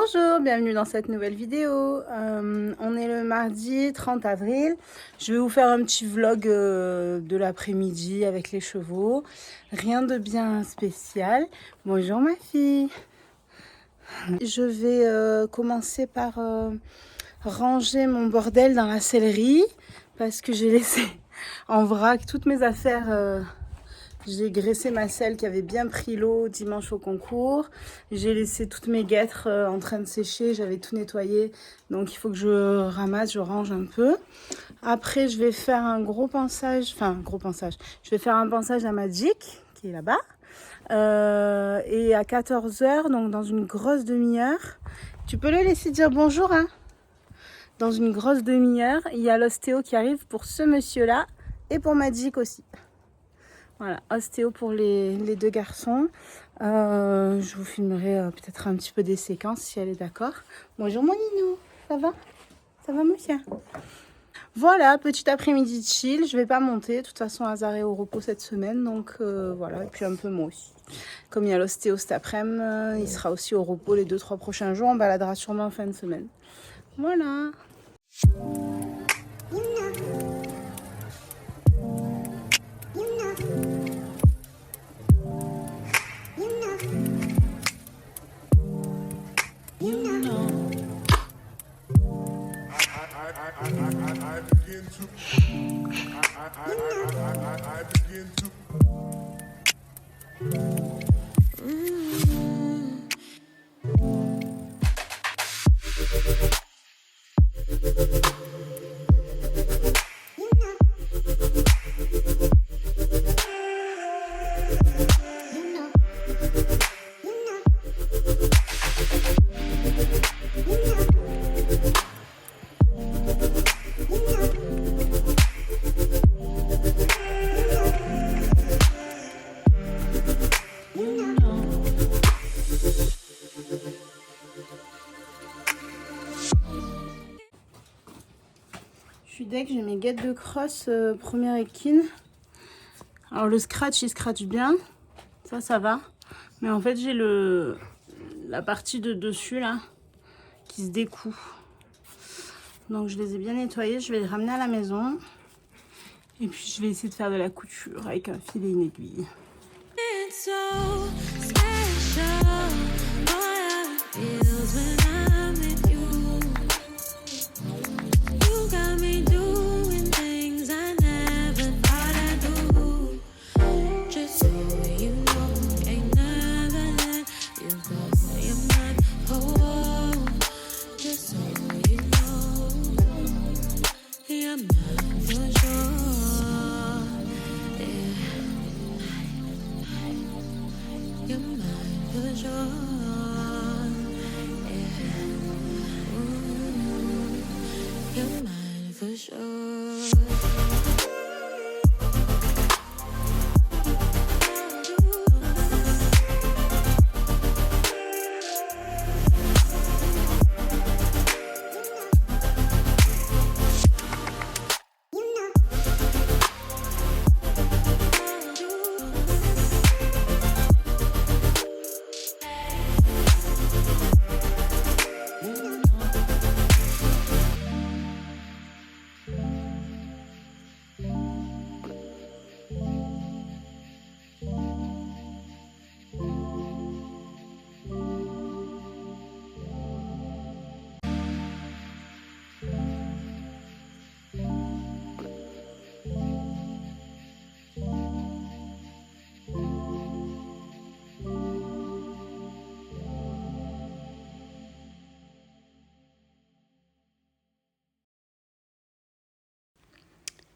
Bonjour, bienvenue dans cette nouvelle vidéo. On est le mardi 30 avril. Je vais vous faire un petit vlog de l'après-midi avec les chevaux. Rien de bien spécial. Bonjour ma fille. Je vais commencer par ranger mon bordel dans la sellerie parce que j'ai laissé en vrac toutes mes affaires. J'ai graissé ma selle qui avait bien pris l'eau dimanche au concours. J'ai laissé toutes mes guêtres en train de sécher. J'avais tout nettoyé. Donc il faut que je ramasse, je range un peu. Après, je vais faire un gros pansage. Enfin, gros pansage. Je vais faire un pansage à Magic, qui est là-bas. Et à 14h, donc dans une grosse demi-heure. Tu peux le laisser dire bonjour, hein? Dans une grosse demi-heure, il y a l'ostéo qui arrive pour ce monsieur-là et pour Magic aussi. Voilà, ostéo pour les deux garçons. Je vous filmerai peut-être un petit peu des séquences si elle est d'accord. Bonjour mon Ninou, ça va? Ça va mon chien? Voilà, petit après-midi chill. Je vais pas monter. De toute façon, Hazard est au repos cette semaine. Donc voilà, et puis un peu moi aussi. Comme il y a l'ostéo cet après-midi, il sera aussi au repos les 2-3 prochains jours. On baladera sûrement en fin de semaine. Voilà. Je suis deck, j'ai mes guêtres de crosse première équine. Alors le scratch, il scratch bien. Ça va. Mais en fait, j'ai la partie de dessus là qui se découd. Donc je les ai bien nettoyés. Je vais les ramener à la maison. Et puis je vais essayer de faire de la couture avec un fil et une aiguille.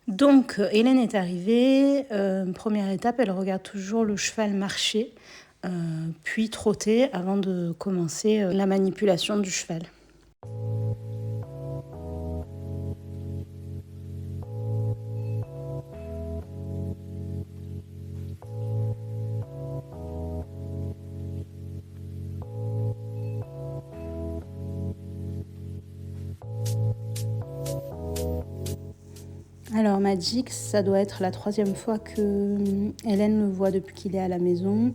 Donc, Hélène est arrivée. Première étape, elle regarde toujours le cheval marcher, puis trotter avant de commencer la manipulation du cheval. Alors Magic, ça doit être la 3e fois que Hélène le voit depuis qu'il est à la maison.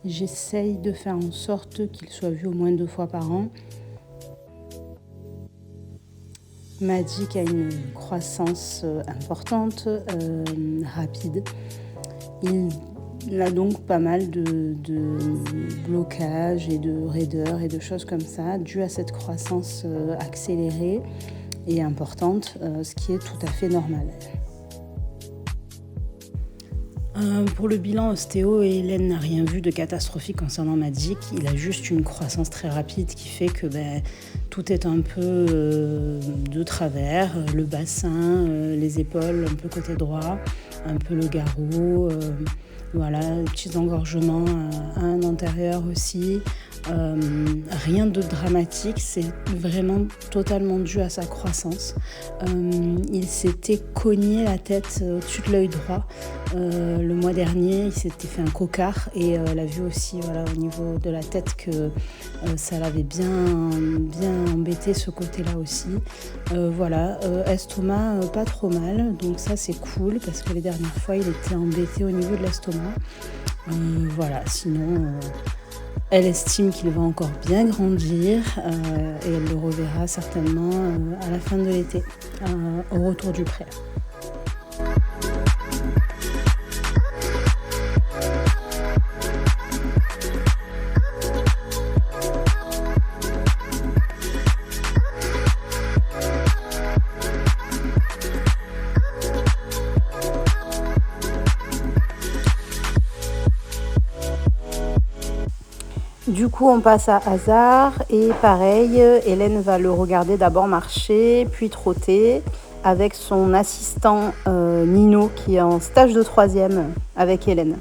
J'essaye de faire en sorte qu'il soit vu au moins 2 fois par an. Magic a une croissance importante, rapide. Il a donc pas mal de blocages et de raideurs et de choses comme ça, dues à cette croissance accélérée et importante, ce qui est tout à fait normal. Pour le bilan ostéo, Hélène n'a rien vu de catastrophique concernant Magic. Il a juste une croissance très rapide qui fait que tout est un peu de travers. Le bassin, les épaules un peu côté droit, un peu le garrot, voilà, petits engorgements à un antérieur aussi. Rien de dramatique, c'est vraiment totalement dû à sa croissance. Il s'était cogné la tête au-dessus de l'œil droit le mois dernier, il s'était fait un cocard et elle a vu aussi voilà, au niveau de la tête que ça l'avait bien embêté ce côté-là aussi. Voilà, estomac pas trop mal, donc ça c'est cool parce que les dernières fois il était embêté au niveau de l'estomac. Voilà, sinon elle estime qu'il va encore bien grandir et elle le reverra certainement à la fin de l'été, au retour du pré. Du coup, on passe à Hazard et pareil, Hélène va le regarder d'abord marcher, puis trotter avec son assistant Nino qui est en stage de 3e avec Hélène.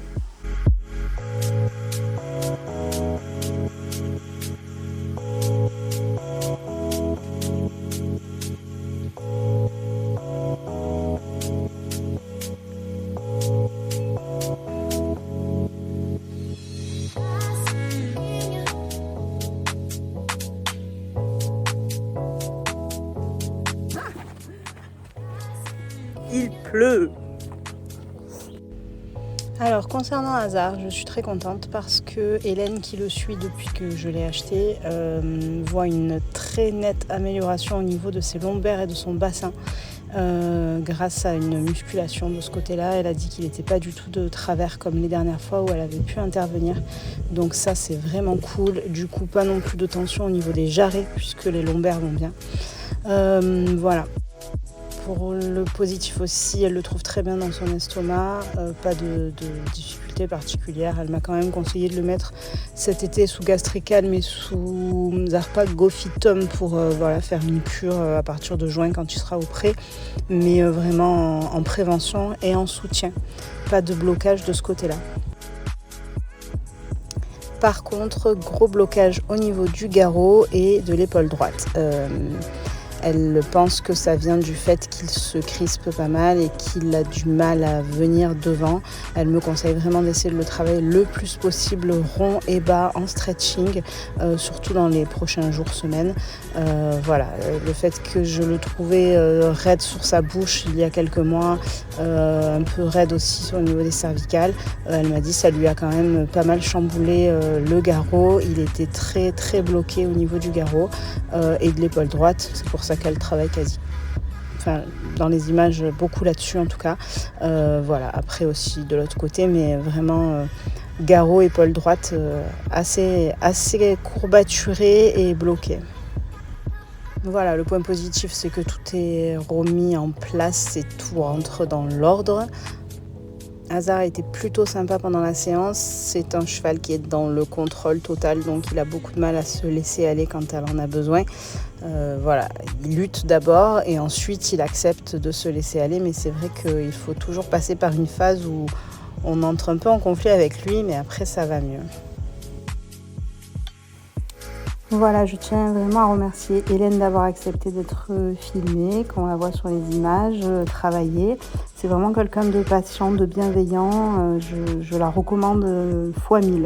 Il pleut. Alors concernant Hazard, je suis très contente parce que Hélène qui le suit depuis que je l'ai acheté voit une très nette amélioration au niveau de ses lombaires et de son bassin grâce à une musculation de ce côté-là. Elle a dit qu'il n'était pas du tout de travers comme les dernières fois où elle avait pu intervenir. Donc ça c'est vraiment cool. Du coup pas non plus de tension au niveau des jarrets puisque les lombaires vont bien. Voilà. Pour le positif aussi, elle le trouve très bien dans son estomac, pas de difficultés particulières. Elle m'a quand même conseillé de le mettre cet été sous Gastrical mais sous Zarpak Gofitum pour voilà, faire une cure à partir de juin quand il sera au pré, mais vraiment en prévention et en soutien. Pas de blocage de ce côté-là. Par contre, gros blocage au niveau du garrot et de l'épaule droite. Elle pense que ça vient du fait qu'il se crispe pas mal et qu'il a du mal à venir devant. Elle me conseille vraiment d'essayer de le travailler le plus possible rond et bas en stretching, surtout dans les prochains jours, semaines. Voilà, le fait que je le trouvais raide sur sa bouche il y a quelques mois, un peu raide aussi au niveau des cervicales. Elle m'a dit que ça lui a quand même pas mal chamboulé le garrot. Il était très très bloqué au niveau du garrot et de l'épaule droite. C'est pour ça qu'elle travaille quasi. Enfin, dans les images, beaucoup là-dessus en tout cas. Voilà, après aussi de l'autre côté, mais vraiment garrot, épaule droite assez courbaturé et bloqué. Voilà, le point positif, c'est que tout est remis en place et tout rentre dans l'ordre. Hazard était plutôt sympa pendant la séance. C'est un cheval qui est dans le contrôle total, donc il a beaucoup de mal à se laisser aller quand elle en a besoin. Voilà, il lutte d'abord et ensuite il accepte de se laisser aller, mais c'est vrai qu'il faut toujours passer par une phase où on entre un peu en conflit avec lui, mais après ça va mieux. Voilà, je tiens vraiment à remercier Hélène d'avoir accepté d'être filmée, qu'on la voit sur les images, travailler. C'est vraiment quelqu'un de patient, de bienveillant. Je la recommande fois 1000.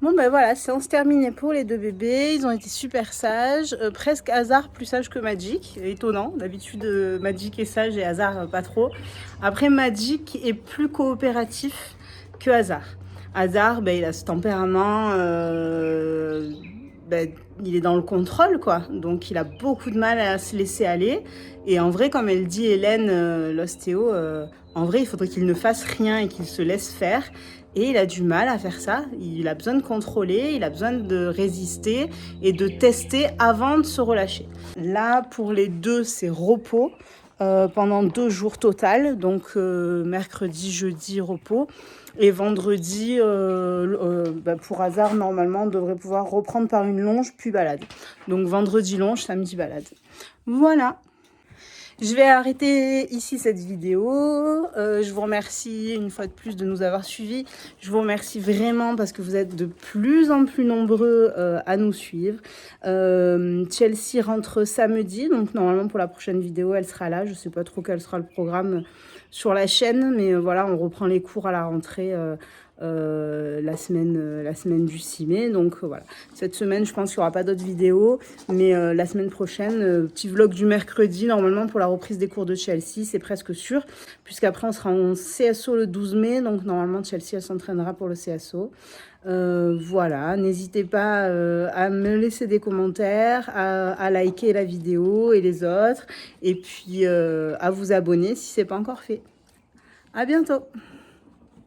Bon ben voilà, séance terminée pour les deux bébés. Ils ont été super sages, presque Hazard plus sage que Magic, étonnant. D'habitude Magic est sage et Hazard pas trop. Après Magic est plus coopératif que Hazard. Hazard, il a ce tempérament il est dans le contrôle, quoi. Donc, il a beaucoup de mal à se laisser aller. Et en vrai, comme elle dit Hélène, l'ostéo, en vrai, il faudrait qu'il ne fasse rien et qu'il se laisse faire. Et il a du mal à faire ça. Il a besoin de contrôler, il a besoin de résister et de tester avant de se relâcher. Là, pour les deux, c'est repos. Pendant 2 jours total, donc mercredi, jeudi, repos. Et vendredi, pour hasard, normalement, on devrait pouvoir reprendre par une longe, puis balade. Donc vendredi longe, samedi balade. Voilà. Je vais arrêter ici cette vidéo. Je vous remercie une fois de plus de nous avoir suivis. Je vous remercie vraiment parce que vous êtes de plus en plus nombreux à nous suivre. Chelsea rentre samedi, donc normalement pour la prochaine vidéo, elle sera là. Je ne sais pas trop quel sera le programme sur la chaîne, mais voilà, on reprend les cours à la rentrée la semaine du 6 mai. Donc voilà, cette semaine, je pense qu'il n'y aura pas d'autres vidéos, mais la semaine prochaine, petit vlog du mercredi, normalement pour la reprise des cours de Chelsea, c'est presque sûr, puisqu'après on sera en CSO le 12 mai, donc normalement Chelsea, elle s'entraînera pour le CSO. Voilà, n'hésitez pas à me laisser des commentaires, à liker la vidéo et les autres, et puis à vous abonner si ce n'est pas encore fait. À bientôt!